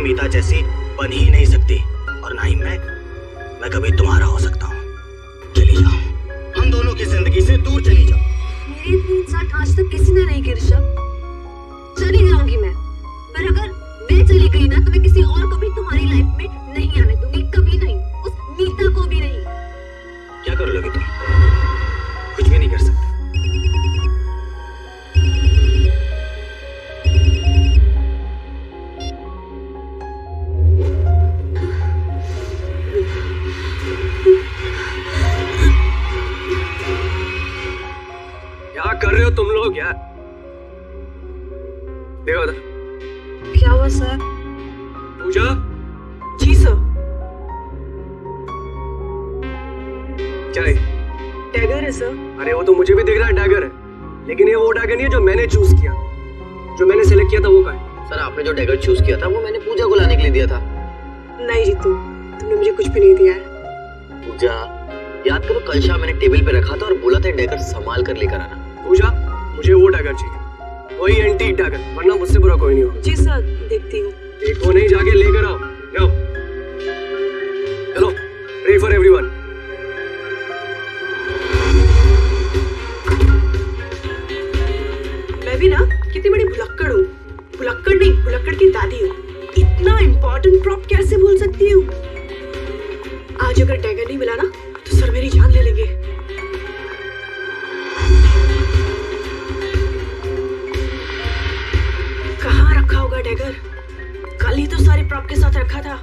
मीता जैसी बन ही नहीं सकती, और ना ही मैं कभी तुम्हारा हो सकता हूँ। चली जाओ, हम दोनों की जिंदगी से दूर चली जाओ। मेरी इतनी इंसान आज तक किसी ने नहीं की ऋषभ। चली जाऊंगी मैं, पर अगर मैं चली गई ना तो मैं किसी और को भी तुम्हारी लाइफ में नहीं आने दूंगी, कभी नहीं, उस मीता को भी नहीं। क्या कर लोगे तुम? कुछ भी नहीं कर सकते। क्या कर रहे हो तुम लोग यार? देखो उधर। क्या हुआ सर? पूजा। जी सर। क्या है? डैगर है सर। अरे वो तो मुझे भी दिख रहा है डैगर है, लेकिन ये वो डैगर नहीं है जो मैंने चूज किया। जो मैंने सिलेक्ट किया था वो कहाँ है? सर आपने जो डैगर चूज किया था वो मैंने पूजा को लाने के लिए दिया था। नहीं जीतू, तुमने मुझे कुछ भी नहीं दिया है। पूजा, याद करो कल शाम मैंने टेबल पे रखा था और बोला था डैगर संभाल कर लेकर आना। पूजा, मुझे वो डैगर चाहिए, वही एंटीक डैगर, वरना मुझसे बुरा कोई नहीं होगा। जी सर, देखती हूँ। देखो नहीं, जाके लेकर आओ। जाओ। चलो, प्रे फॉर एवरीवन। मैं भी ना कितनी बड़ी भुलक्कड़ हूँ। भुलक्कड़ नहीं, भुलक्कड़ की दादी हूँ। इतना इम्पोर्टेंट प्रॉप कैसे भूल सकती हूँ? आज अगर डैगर नहीं मिला ना तो सर मेरी जान ले लेंगे। कहाँ रखा होगा डैगर? कल ही तो सारे प्रॉप के साथ रखा था।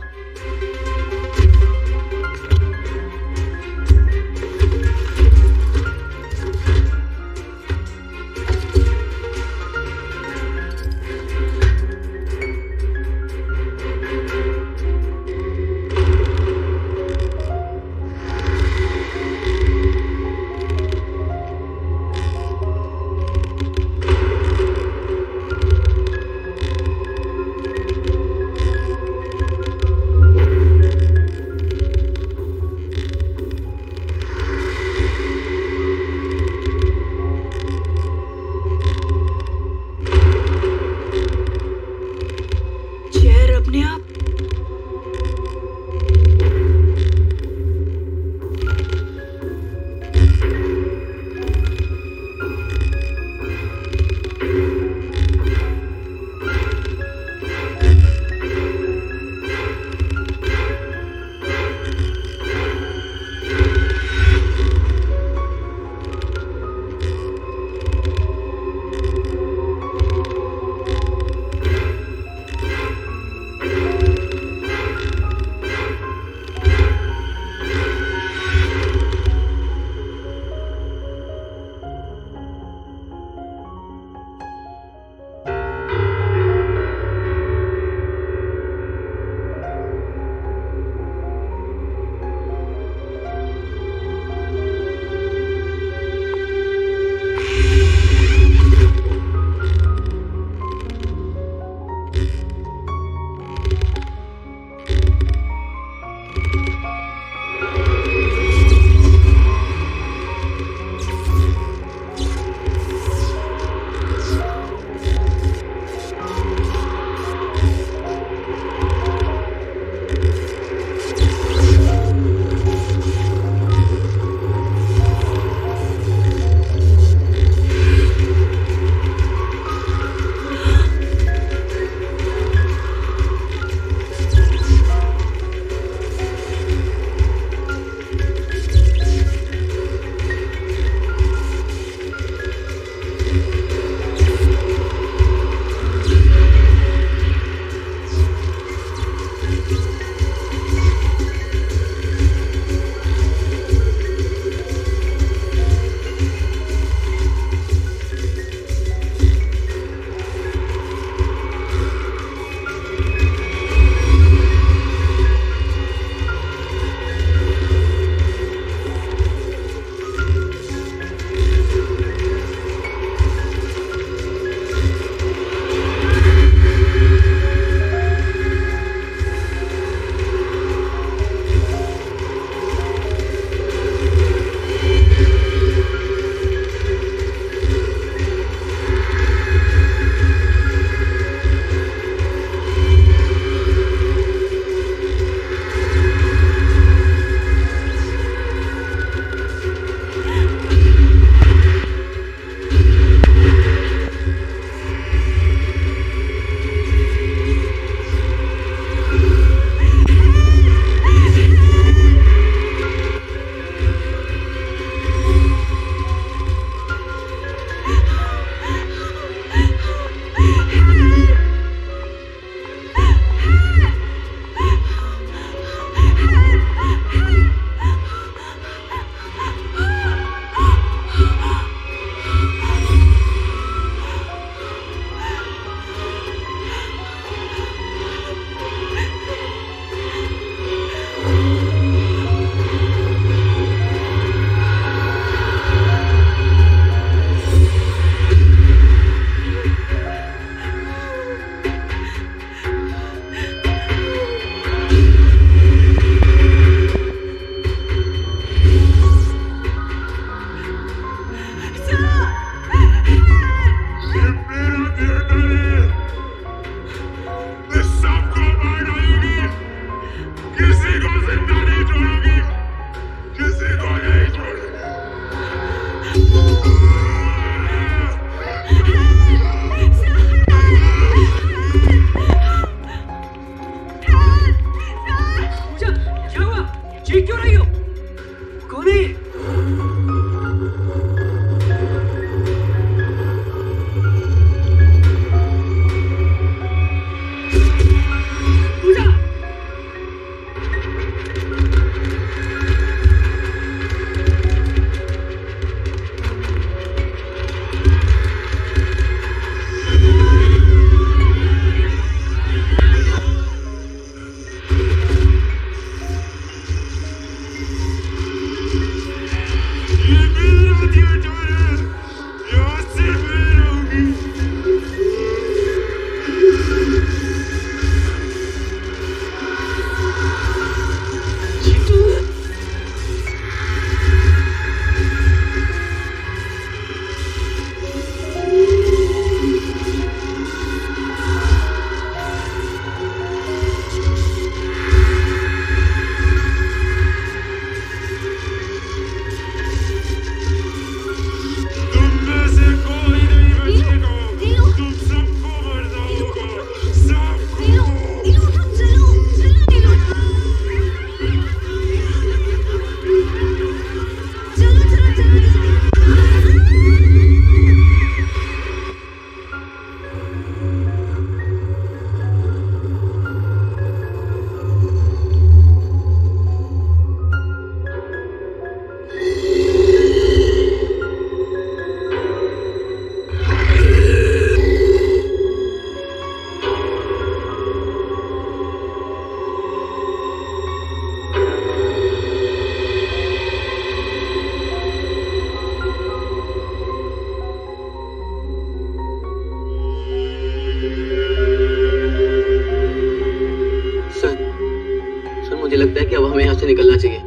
लगता है कि अब हमें यहाँ से निकलना चाहिए।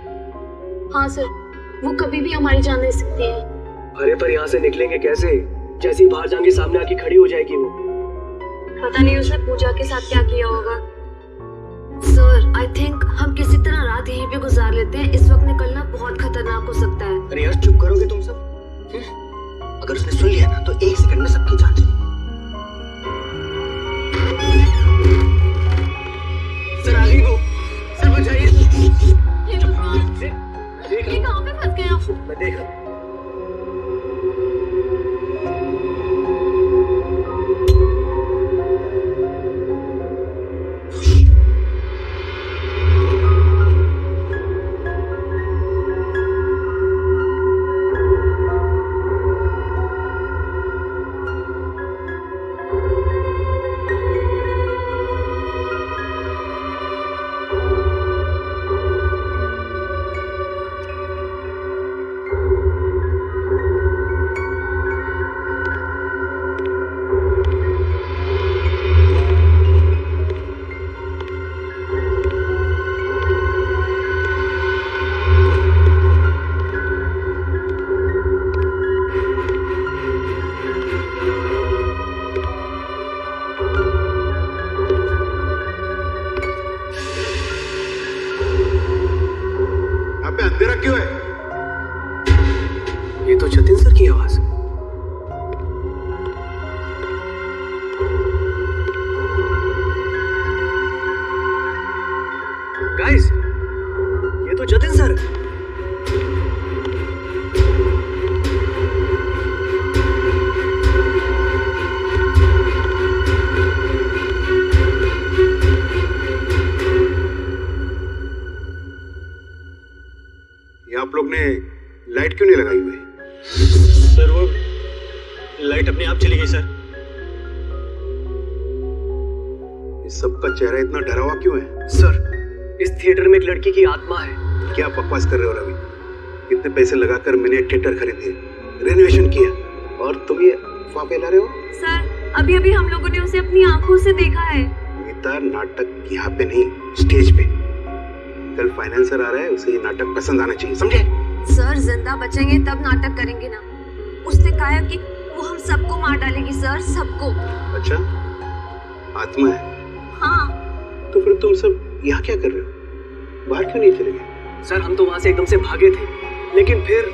हाँ सर, वो कभी भी हमारी जान ले सकती है। अरे पर यहाँ से निकलेंगे कैसे? जैसे ही बाहर जाएंगे सामने आके खड़ी हो जाएगी वो। पता नहीं उसने पूजा के साथ क्या किया होगा। सर, आई थिंक हम किसी तरह रात यहीं पे गुजार लेते हैं। इस वक्त निकलना बहुत खतरनाक हो सकता है। अरे यार चुप करोगे तुम सब? अगर उसने सुन लिया ना तो 1 सेकंड में सबकी जान चली। सर आ गई वो, सर बचाइए। हे भगवान, ये कहाँ पे फंस गए आप? मैं देख रहा हूँ। अंधेरा क्यों है? ये तो जतिन सर की आवाज है। गाइस, ये तो जतिन सर है। आप लोग ने लाइट क्यों नहीं लगाई हुई? सर वो लाइट अपने आप चली गई सर। इस सबका चेहरा इतना डरा हुआ क्यों है? सर, इस थिएटर में एक लड़की की आत्मा है। क्या बकवास कर रहे हो रवि? कितने पैसे लगाकर मैंने एक थिएटर खरीदे, रेनोवेशन किया, और तुम ये अफवाह फैला रहे हो? सर, अभी अभी हम लोगों ने उसे अपनी आंखों से देखा है। मीता, नाटक यहाँ पे नहीं, स्टेज पे। कल फाइनेंसर आ रहा है, उसे ये नाटक पसंद आना चाहिए, समझे? सर, जिंदा बचेंगे तब नाटक करेंगे ना। उसने कहा है कि वो हम सबको मार डालेगी सर, सबको। अच्छा, आत्मा है? हाँ। तो फिर तुम सब यहाँ क्या कर रहे हो? बाहर क्यों नहीं चले गए? सर, हम तो वहां से एकदम से भागे थे, लेकिन फिर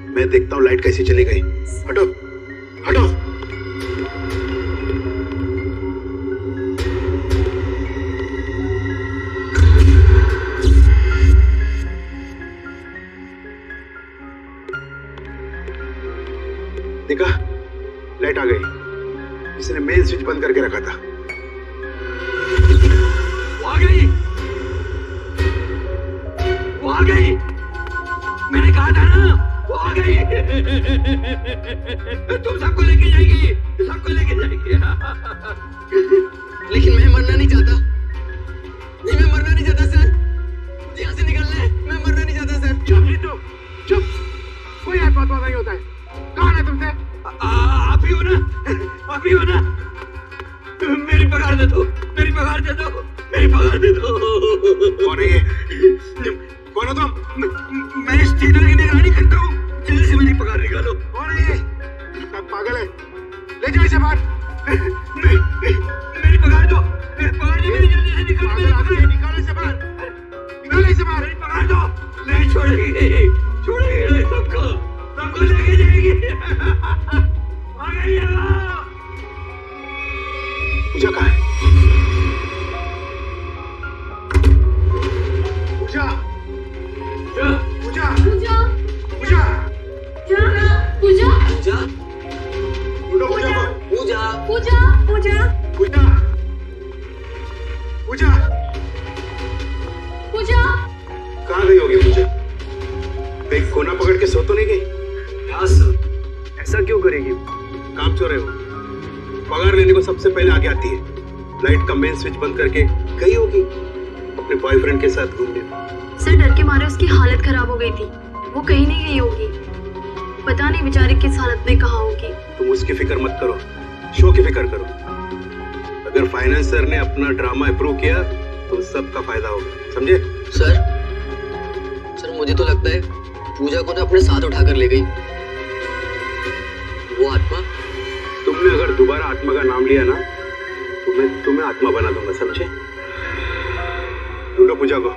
मैं देखता हूँ लाइट कैसे चली गई। हटो, हटो। देखा, लाइट आ गई। इसने मेन स्विच बंद करके रखा था। वो आ गई, वो आ गई। मैंने कहा था ना, वो आ गई। तुम सबको लेके जाएगी, सबको लेके जाएगी। लेकिन मैं मरना नहीं चाहता। नहीं, मैं मरना नहीं चाहता सर। मुझे यहाँ से निकलना है। मैं मरना नहीं चाहता सर। चुप जीतू, चुप। कोई आत्मा नहीं होता है। कौन है तुमसे? आप ही हो ना, आप ही हो ना। मेरी पगार दे दो, मेरी पगार दे दो, मेरी पगार दे दो। कौन है ये? कौन हो तुम? मैं इस थिएटर की निगरानी करता हूँ। जल्दी से मेरी पगार निकालो। कौन है ये? पागल है, ले जाओ इसे बाहर। मेरी पगार दो, पगार दो मेरी, जल्दी से निकालो। निकालो इसे बाहर, निकालो इसे बाहर। मेरी पगार दो, नहीं छोड़ेगी। पूजा कहाँ है? पूजा पूजा पूजा पूजा पूजा पूजा ढूंढो पूजा को। पूजा पूजा पूजा पूजा पूजा पूजा कहाँ गई होगी पूजा? कहीं कोना पकड़ के सो तो नहीं गई? हाँ सर, ऐसा क्यों करेगी? काम चोर है वो। पगार लेने को सबसे पहले आगे आती है। लाइट का मेन स्विच बंद करके गई होगी अपने बॉयफ्रेंड के साथ घूमने। सर डर के मारे उसकी हालत खराब हो गई थी, वो कहीं नहीं गई होगी। पता नहीं बेचारी किस हालत में कहाँ होगी। तुम उसकी फिक्र मत करो, शो की फिक्र करो। अगर फाइनेंसर ने अपना ड्रामा अप्रूव किया तो सबका फायदा होगा, समझे? सर मुझे तो लगता है पूजा को ना अपने साथ उठाकर ले गई वो आत्मा। तुमने अगर दोबारा आत्मा का नाम लिया ना तो मैं तुम्हें आत्मा बना दूंगा, समझे? ढूंढो पूजा को,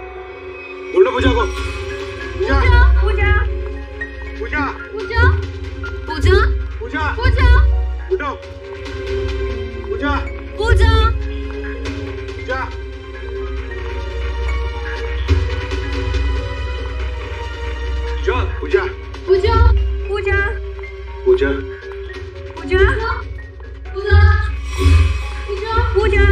ढूंढो पूजा को। पूजा पूजा पूजा पूजा पूजा पूजा पूजा ढूंढो पूजा पूजा पूजा। पूजा पूजा पूजा पूजा पूजा पूजा पूजा पूजा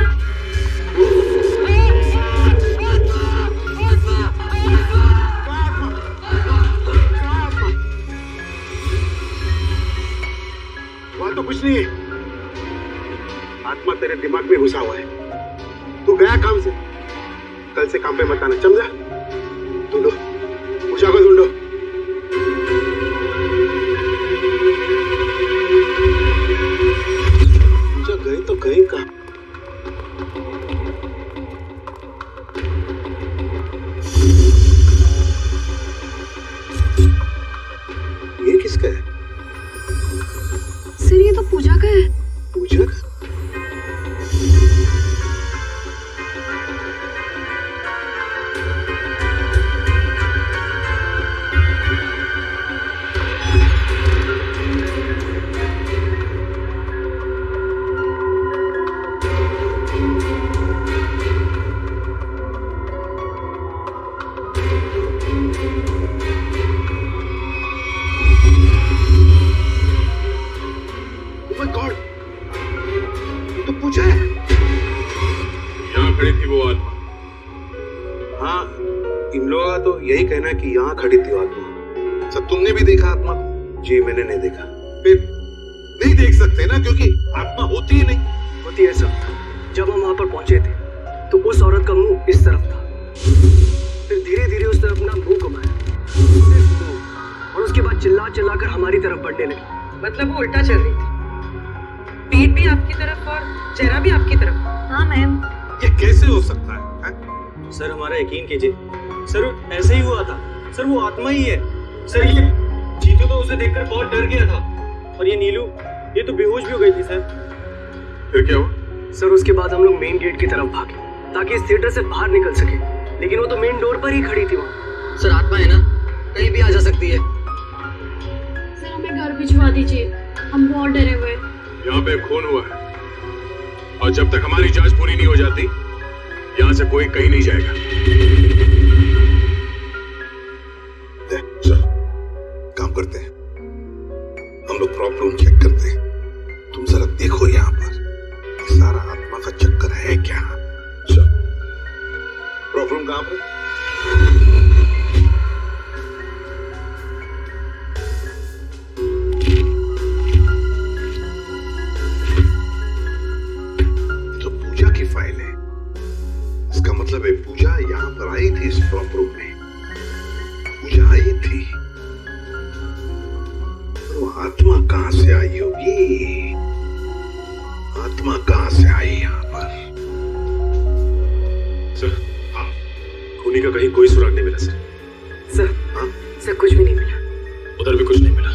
वहां तो कुछ नहीं है। आत्मा तेरे दिमाग में घुसा हुआ है। तू गया काम से, कल से काम पे मत आना, समझा? ढूंढो पूजा को, ढूंढो। पूजा गई तो गई कहाँ? ये किसका है? सर ये तो पूजा का है। पूजा का? Oh my God! ये तो पूजा है। यहाँ खड़ी थी वो आत्मा। हाँ, इन लोगों का तो यही कहना है कि यहाँ खड़ी थी वो आत्मा। सर तुमने भी देखा आत्मा? जी मैंने नहीं देखा। फिर नहीं देख सकते ना, क्योंकि आत्मा होती ही नहीं। होती है सर। जब हम वहां पर पहुंचे थे तो उस औरत का मुंह इस तरफ था, फिर धीरे धीरे उसने अपना मुंह घुमाया, सिर्फ मुंह, और उसके बाद चिल्ला चिल्ला कर हमारी तरफ बढ़ने लगी। मतलब वो उल्टा चल रही थी, पीठ भी आपकी तरफ और चेहरा भी आपकी तरफ। हाँ मैम। ये कैसे हो सकता है? सर हमारा यकीन कीजिए, सर ऐसे ही हुआ था। सर वो आत्मा ही है। सर ये जीतू तो उसे देखकर बहुत डर गया था, और ये नीलू ये तो बेहोश भी हो गई थी सर। फिर क्या हुआ? सर उसके बाद हम लोग मेन गेट की तरफ भागे ताकि इस थिएटर से बाहर निकल सके, लेकिन वो तो मेन डोर पर ही खड़ी थी वहाँ। सर आत्मा है ना, कहीं भी आ जा सकती है। सर हमें घर भिजवा दीजिए, हम बहुत डरे हुए हैं। यहाँ पे खून हुआ है, और जब तक हमारी जांच पूरी नहीं हो जाती यहाँ से कोई कहीं नहीं जाएगा। चल काम करते हैं, हम लोग प्रॉप रूम चेक करते हैं। तुम जरा देखो यहाँ पर ये सारा आत्मा का चक्कर है क्या? चल प्रॉप रूम कहाँ पर? तो पूजा की फाइल है, इसका मतलब है पूजा यहाँ पर आई थी। इस प्रॉप रूम में पूजा आई थी, तो आत्मा कहां से आई होगी? आत्मा कहां से आई यहाँ पर? सर हाँ, खूनी का कहीं कोई सुराग नहीं मिला सर। सर हाँ? सर कुछ भी नहीं मिला। उधर भी कुछ नहीं मिला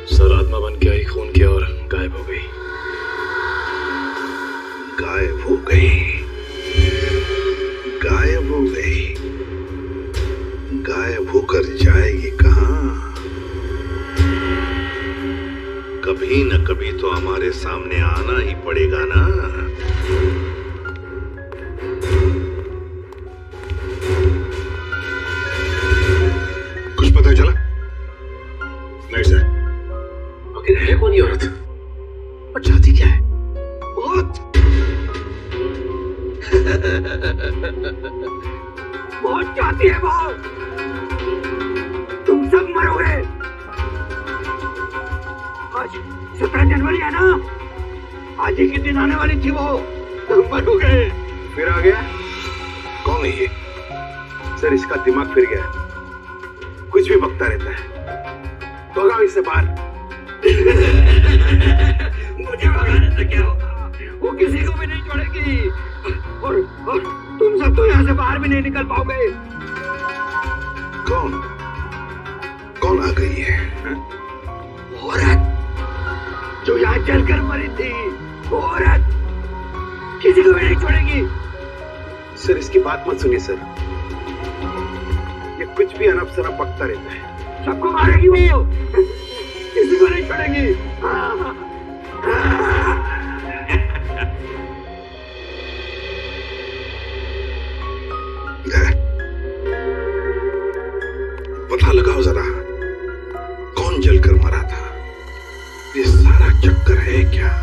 सर। आत्मा बन के आई, खून किया और गायब हो गई। गायब हो गई, गायब हो गई। गायब होकर जाएगी कहां? कभी न कभी तो हमारे सामने आना ही पड़ेगा ना। बहुत चाहती है वो, तुम सब मरोगे। आज 17 जनवरी है ना, आज ही के दिन आने वाली थी वो, तुम मरोगे। फिर आ गया? कौन है ये? सर इसका दिमाग फिर गया, कुछ भी बकता रहता है। तो गाँव इससे बाहर। मुझे भगाने से क्या होगा, वो किसी को भी नहीं छोड़ेगी, और तुम सब तो यहाँ से बाहर भी नहीं निकल पाओगे। कौन कौन आ गई है? औरत जो यहाँ जलकर मरी थी, वो औरत किसी को भी नहीं छोड़ेगी। सर इसकी बात मत सुनिए सर, ये कुछ भी अनप शनप बकता रहता है। सबको मारेगी वो, किसी को नहीं छोड़ेगी। पता लगाओ जरा, कौन जलकर मरा था? ये सारा चक्कर है क्या?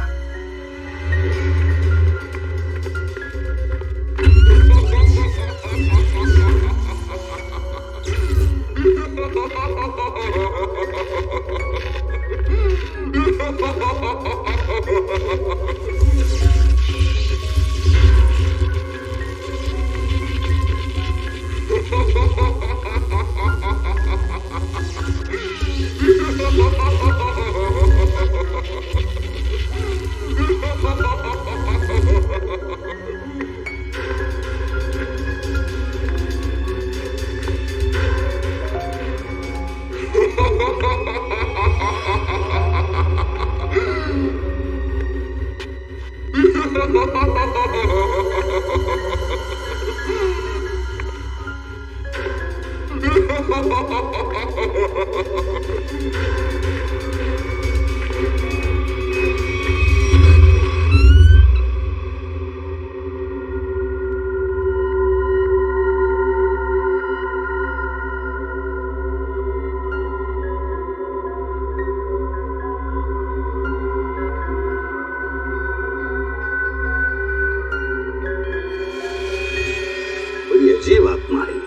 अजीब आत्मा है,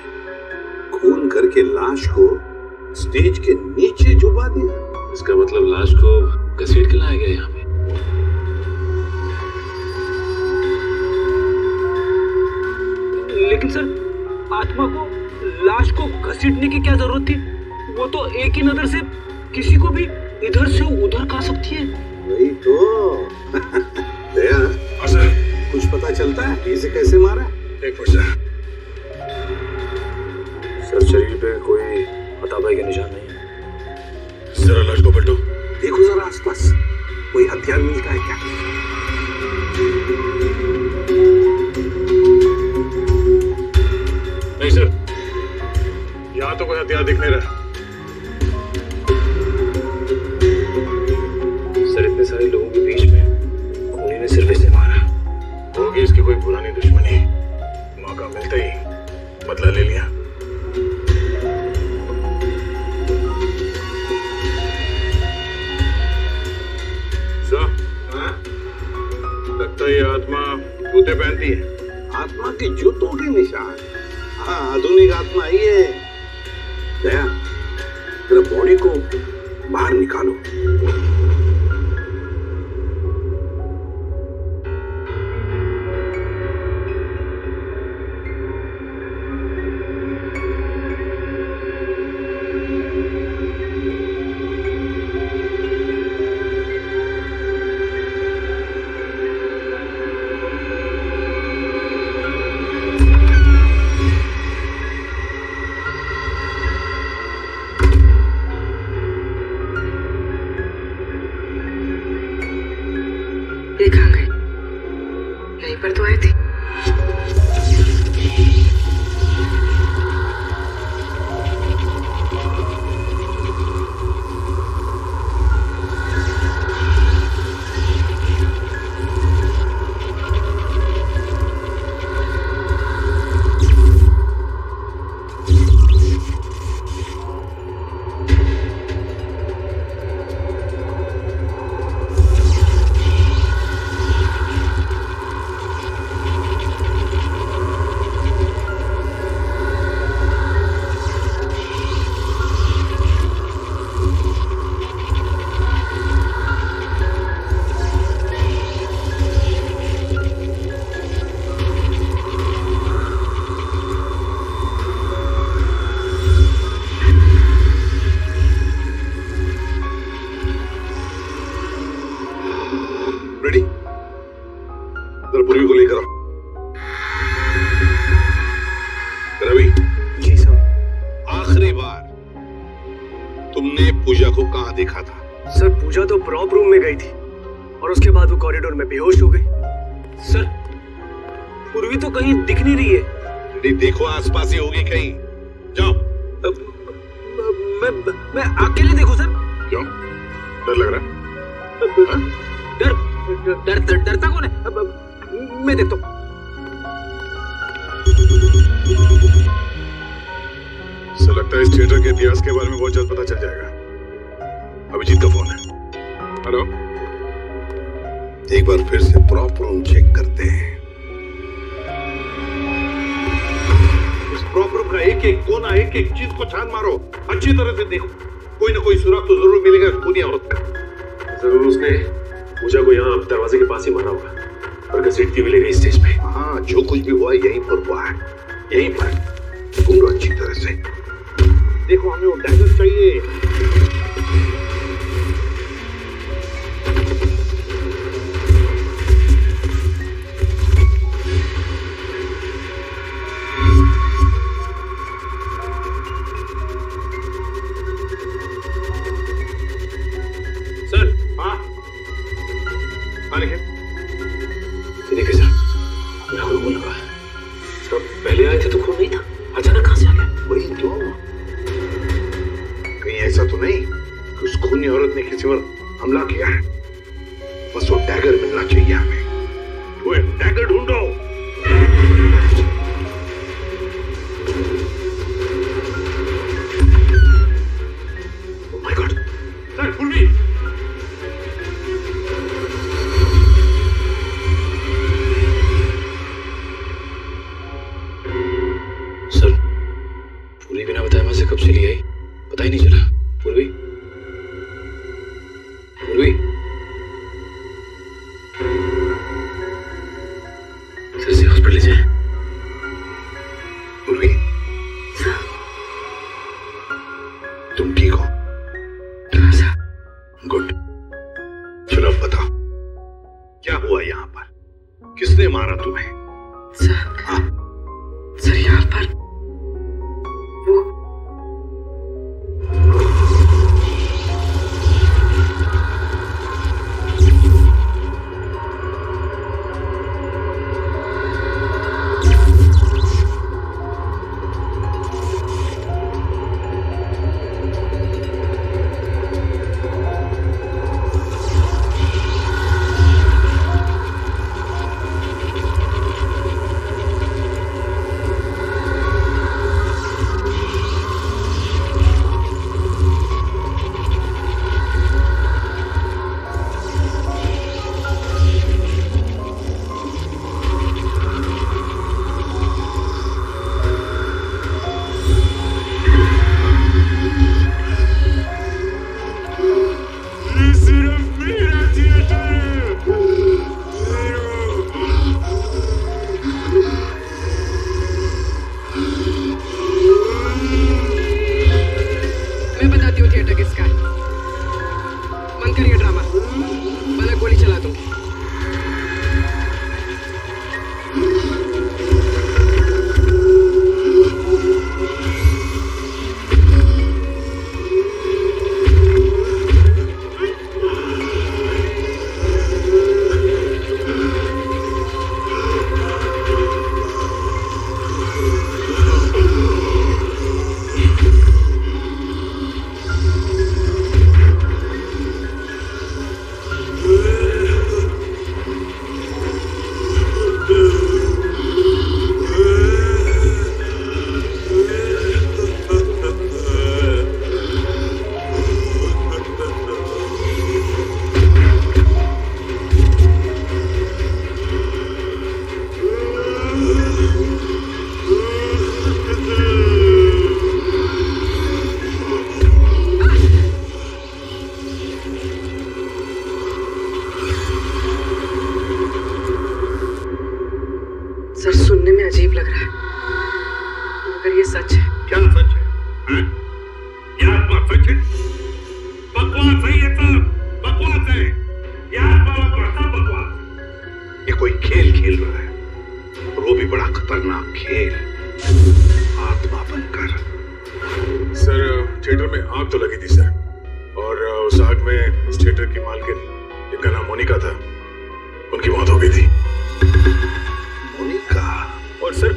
खून करके लाश को स्टेज के नीचे डुबा दिया। इसका मतलब लाश को घसीट के लाया गया यहाँ पे। लेकिन सर, आत्मा को लाश को घसीटने की क्या जरूरत थी? वो तो एक ही नजर से किसी को भी इधर से उधर कर सकती है। वही तो। दया, कुछ पता चलता है इसे कैसे मारा? एक मिनट सर, शरीर पे कोई हथापाई के निशान नहीं है। जरा लाश को पलटो। देखो जरा आसपास कोई हथियार मिलता है क्या? नहीं सर, यहाँ तो कोई हथियार दिख नहीं रहा। सर, इतने सारे लोगों के बीच में खूनी ने सिर्फ इसे मारा। होगी इसकी कोई पुरानी दुश्मनी, मौका मिलते ही बदला ले लिया। लगता है ये आत्मा जूते पहनती है। आत्मा के जूतों के निशान? हाँ, आधुनिक आत्मा ही है। दया, तेरा बॉडी को बाहर निकालो। देखा गई, यहीं पर तो आई थी। चल पूर्वी को लेकर आओ। रवि, जी सर। आखिरी बार तुमने पूजा को कहाँ देखा था? सर पूजा तो प्रॉप रूम में गई थी और उसके बाद वो कॉरिडोर में बेहोश हो गई। सर पूर्वी तो कहीं दिख नहीं रही है। नहीं, देखो आसपास ही होगी कहीं। जाओ। मैं अकेले देखूं सर? क्यों, डर लग रहा है? डरता कौन है? मैं देखता हूं। ऐसा लगता है इस थिएटर के इतिहास के बारे में बहुत जल्द पता चल जाएगा। अभिजीत का फोन है। हेलो, एक बार फिर से प्रॉप रूम चेक करते हैं। इस प्रॉप रूम का एक एक कोना, एक एक चीज को छान मारो, अच्छी तरह से देखो। कोई ना कोई सुराग तो जरूर मिलेगा इस खूनी औरत का। जरूर उसने पूजा को यहाँ दरवाजे के पास ही मारा होगा और घसीटती हुई ले गई स्टेज पे। हाँ, जो कुछ भी हुआ यहीं पर हुआ है, यहीं पर। ढूंढो अच्छी तरह से। देखो, हमें वो डैगर चाहिए। सर हाँ, हाँ लिखे। देखिए सर, मैं आपको बोलूंगा सर, पहले आए थे तो खून नहीं था, अचानक कहां से आ गया? वही तो, कहीं ऐसा तो नहीं कि उस खूनी औरत ने किसी पर हमला किया है। बस वो डैगर मिलना चाहिए हमें। वो डैगर ढूंढो। ओह माय गॉड सर, पूर्वी। सर पूर्वी बिना बताए वहां से कब चली आई, पता ही नहीं चला। पूर्वी, पूर्वी सर से हॉस्पिटल ले जाए। पूर्वी, तुम ठीक हो? गुड। चलो अब बताओ, क्या हुआ यहाँ पर? किसने मारा तुम्हें? हाँ? सर यहाँ पर वो मैं बताती हूँ थिएटर किसका है। बंद करिए ड्रामा, वरना गोली चला दूंगी। सर सुनने में अजीब लग रहा है, मगर ये सच है। क्या सच है? हैं? ये आत्मा सच है? बकवास है ये सब, बकवास है। ये आत्मा सब बकवास है। ये कोई खेल खेल रहा है, और वो भी बड़ा खतरनाक खेल, आत्मा बनकर। सर थिएटर में आग तो लगी थी सर, और उस आग में इस थिएटर की मालकिन जिनका नाम मोनिका था, उनकी मौत हो गई थी। मोनिका? और सर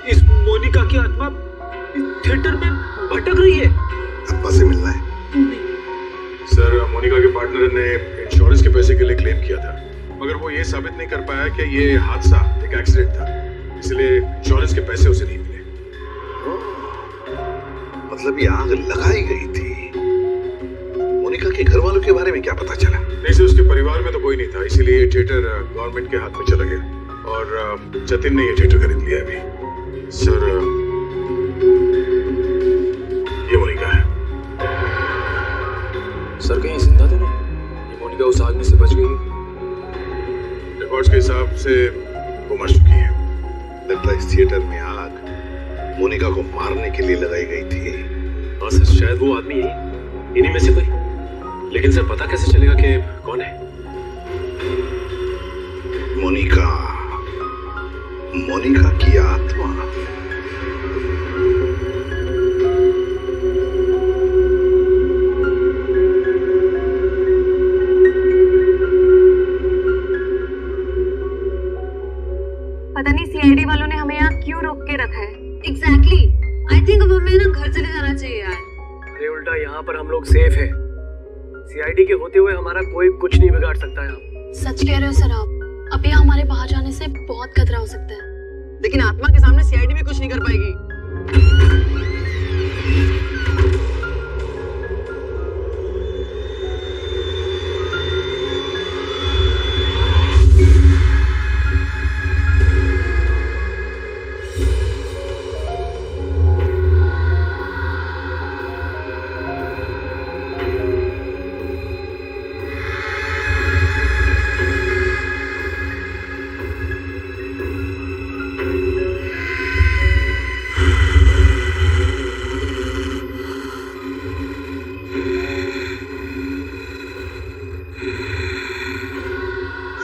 इस मोनिका की आत्मा थिएटर में भटक रही है। आत्मा से मिलना है? सर मोनिका के पार्टनर ने इंश्योरेंस के पैसे के लिए क्लेम किया था, मगर वो ये साबित नहीं कर पाया कि ये हादसा एक एक्सीडेंट था, इसलिए इंश्योरेंस के पैसे उसे नहीं मिले। मतलब ये आग लगाई गई थी। मोनिका के घर वालों के बारे में क्या पता चला? नहीं सर, उसके परिवार में तो कोई नहीं था, इसीलिए ये थिएटर गवर्नमेंट के हाथ में चला गया, और जतिन ने ये थिएटर खरीद लिया अभी। सर ये मोनिका है। सर कहीं जिंदा तो नहीं? ये मोनिका उस आग में से बच गई? रिकॉर्ड्स के हिसाब से वो मर चुकी है। लगता है इस थिएटर में आग मोनिका को मारने के लिए लगाई गई थी। हाँ सर, शायद वो आदमी यही, इन्हीं में से कोई। लेकिन सर पता कैसे चलेगा कि कौन है? मोनिका की आत्मा। पता नहीं सीआईडी वालों ने हमें यहाँ क्यों रोक के रखा है। एग्जैक्टली, आई थिंक अब हमें ना घर चले जाना चाहिए यार। अरे उल्टा यहाँ पर हम लोग सेफ है। सीआईडी के होते हुए हमारा कोई कुछ नहीं बिगाड़ सकता यहाँ। सच कह रहे हो सर आप, अभी हमारे बाहर जाने से बहुत खतरा हो सकता है। लेकिन आत्मा के सामने सीआईडी भी कुछ नहीं कर पाएगी।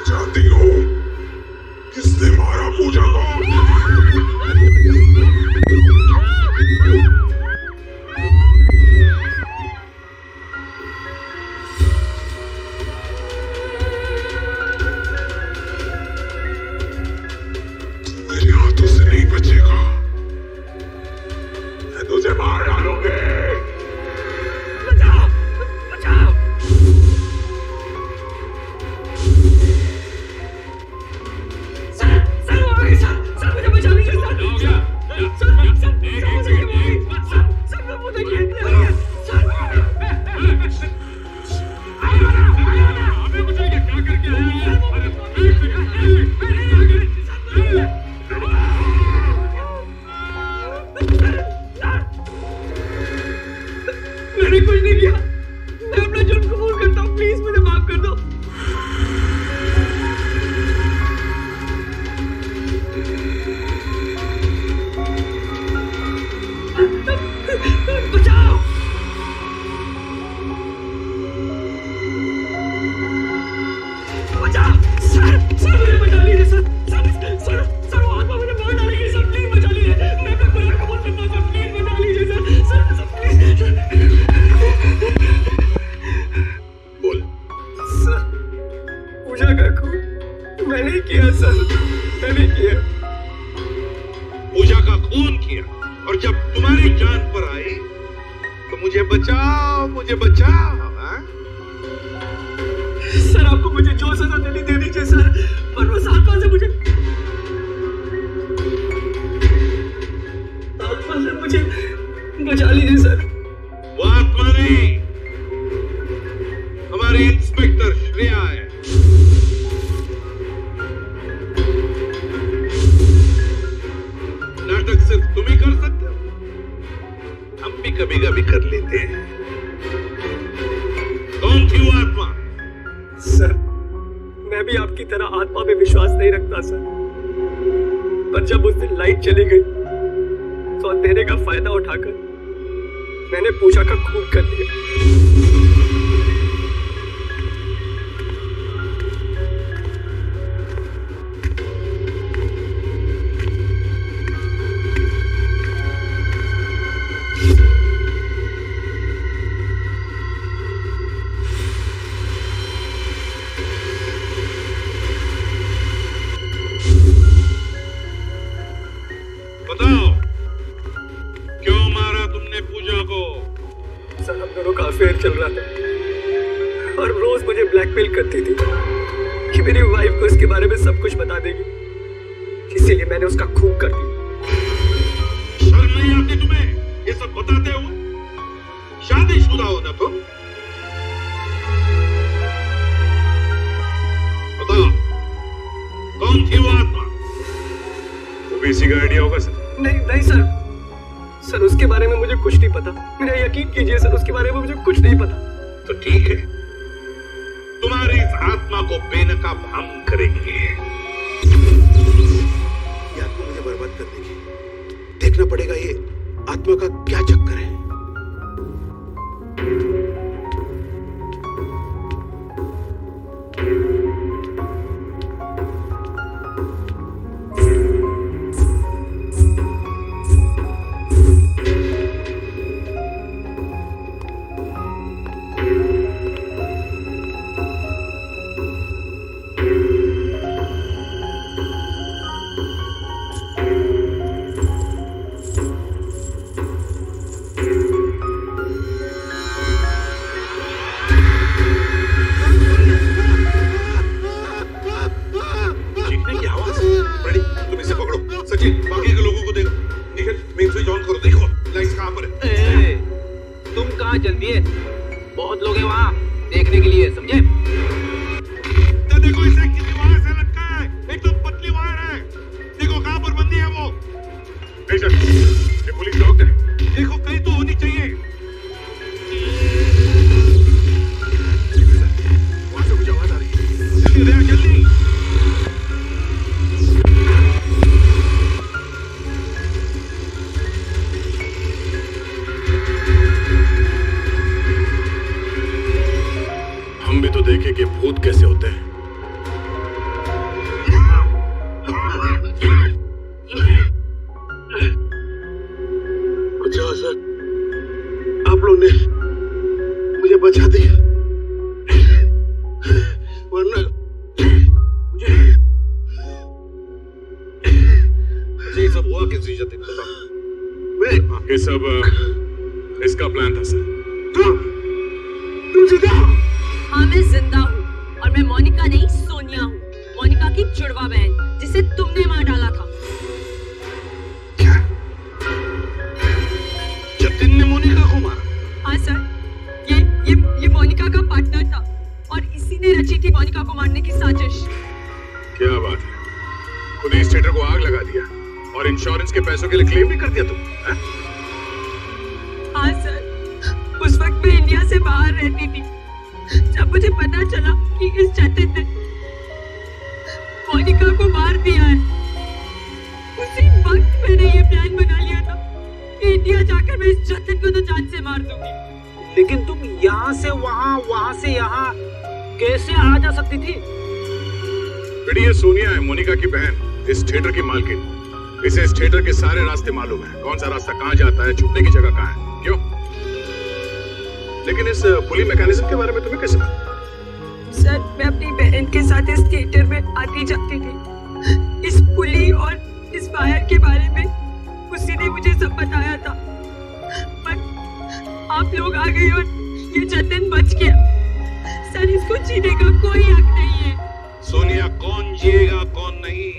जानती हो किसने मारा पूजा को? मेरे हाथों से नहीं बचेगा, मैं तुझे मार डालूंगी। बचाओ, बचाओ। सर वो आ गई, सर मुझे बचा लीजिए सर। हो गया? सर मुझे सर मैं वो देखिए हमें बताइए क्या करके मैंने कुछ नहीं किया, मैं अपना जुर्म कबूल करता हूँ, प्लीज मुझे माफ कर दो। बचाओ। बचाओ सर मुझे बचा लीजिए सर वो आत्मा मुझे मार डालेगी सर, प्लीज बचा लीजिए। मैं अपना गुनाह कबूल करता हूँ सर, प्लीज बचा लीजिए सर प्लीज। बोल। सर पूजा का खून मैंने किया सर, मैंने किया। पूजा का खून किया, और जब तुम्हारी जान पर आई तो मुझे बचाओ, मुझे बचाओ। हाँ? सर आपको मुझे जो सजा देनी दे दीजिए सर, पर वो आत्मा से मुझे बचा लीजिए सर। वो आत्मा नहीं, हमारी इंस्पेक्टर श्रेया है। नाटक सिर्फ तुम ही कर सकते हो, हम भी कभी कभी कर लेते हैं। कौन थी वो आत्मा? सर मैं भी आपकी तरह आत्मा पे विश्वास नहीं रखता सर, पर जब उस दिन लाइट चली गई तो अंधेरे का फायदा उठाकर मैंने पूजा का खून कर दिया। ब्लैकमेल करती थी कि मेरी वाइफ को इसके बारे में सब कुछ बता देगी, इसीलिए मैंने उसका खून कर दिया। शर्म नहीं आती तुम्हें ये सब बताते हो? शादीशुदा हो ना तुम? बताओ कौन थी वो आत्मा? वो भी इसी का आइडिया होगा सर। नहीं सर, उसके बारे में मुझे कुछ नहीं पता। मेरा यकीन कीजिए सर, उसके बारे में मुझे कुछ नहीं पता। तो ठीक है, तुम्हारी इस आत्मा को बेनकाब हम करेंगे। ये आत्मा मुझे बर्बाद कर देगी। देखना पड़ेगा ये आत्मा का क्या चक्कर है। तुम कहाँ चलती है? बहुत लोग हैं वहाँ देखने के लिए, समझे? तो देखो इसे किसी वायर से लटका है, एकदम पतली वायर है। देखो कहाँ पर बंदी है वो। नहीं सर, ये पुलिस डॉग है। देखो कहीं तो होनी चाहिए। वहाँ से मुझे आवाज आ रही है। जल्दी दे, जल्दी। हम भी तो देखे कि भूत कैसे होते हैं। अच्छा सर, आप लोग ने मुझे बचा दिया, वरना मुझे ये सब हुआ किस वजह से पता? ये सब इसका प्लान था सर। तुम जिंदा हो? हाँ मैं जिंदा हूँ और मैं मोनिका नहीं सोनिया हूँ, मोनिका की जुड़वा बहन जिसे तुमने मार डाला था। क्या? जतिन ने मोनिका को मारा? हाँ सर, ये मोनिका का पार्टनर था और इसी ने रची थी मोनिका को मारने की साजिश। क्या बात है, खुद ही स्टेटर को आग लगा दिया और इंश्योरेंस के पैसों के लिए क्लेम भी कर दिया तुम? हाँ सर, उस वक्त मैं इंडिया से बाहर रहती थी। जब मुझे पता चला कि इस जतिन ने मोनिका को मार दिया है, उसी वक्त मैंने ये प्लान बना लिया था कि इंडिया जाकर मैं इस जतिन को तो जान से मार दूंगी। लेकिन तुम यहाँ से वहाँ, वहाँ से यहाँ कैसे आ जा सकती थी? बेटी ये सोनिया है, मोनिका की बहन, इस थिएटर की मालकिन। इसे इस थिएटर के सारे रास्ते मालूम है, कौन सा रास्ता कहाँ जाता है, छुपने की जगह कहाँ है। क्यों? लेकिन इस पुली मैकेनिज्म के बारे में तुम्हें कैसे पता? सर मैं अपनी बहन के साथ इस थिएटर में आती जाती थी। इस पुली और इस वायर के बारे में उसी ने मुझे सब बताया था, पर आप लोग आ गए और ये जतिन बच गया। सर इसको जीने का कोई हक नहीं है। सोनिया, कौन जिएगा कौन नहीं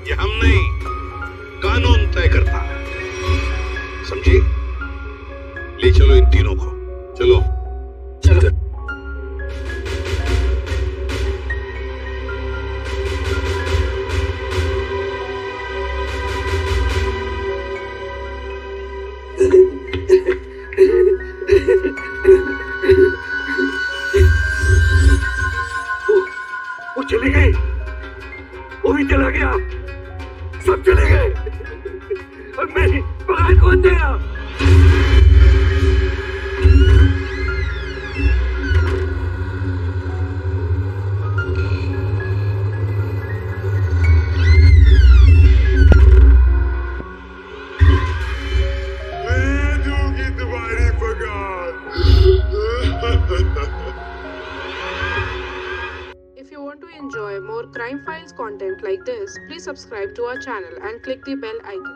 ये हम नहीं, कानून तय करता है, समझी? ले चलो इन तीनों को, चलो चलो। वो चले गए, वो भी चला गया, सब चले गए। और मेरी पगार कौन देगा? If you want to enjoy more Crime Files content like this, please subscribe to our channel and click the bell icon.